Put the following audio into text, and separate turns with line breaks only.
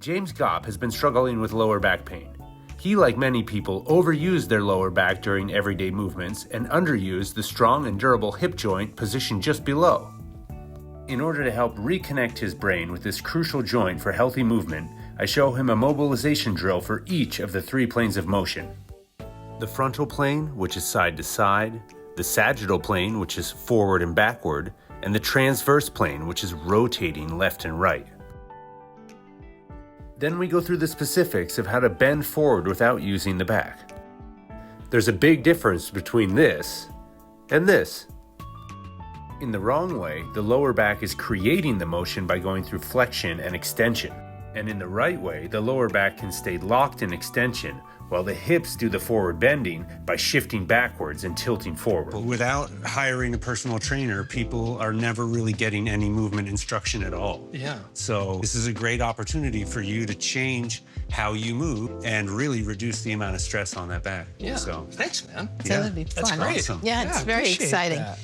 James Gopp has been struggling with lower back pain. He, like many people, overused their lower back during everyday movements and underused the strong and durable hip joint positioned just below. In order to help reconnect his brain with this crucial joint for healthy movement, I show him a mobilization drill for each of the 3 planes of motion. The frontal plane, which is side to side, the sagittal plane, which is forward and backward, and the transverse plane, which is rotating left and right. Then we go through the specifics of how to bend forward without using the back. There's a big difference between this and this. In the wrong way, the lower back is creating the motion by going through flexion and extension. And in the right way, the lower back can stay locked in extension, while the hips do the forward bending by shifting backwards and tilting forward.
But without hiring a personal trainer, people are never really getting any movement instruction at all.
Yeah.
So this is a great opportunity for you to change how you move and really reduce the amount of stress on that back.
Yeah.
So
Thanks, man.
So that'd be
That's
fun.
great.
Awesome.
Yeah, it's very
appreciate
exciting.
that.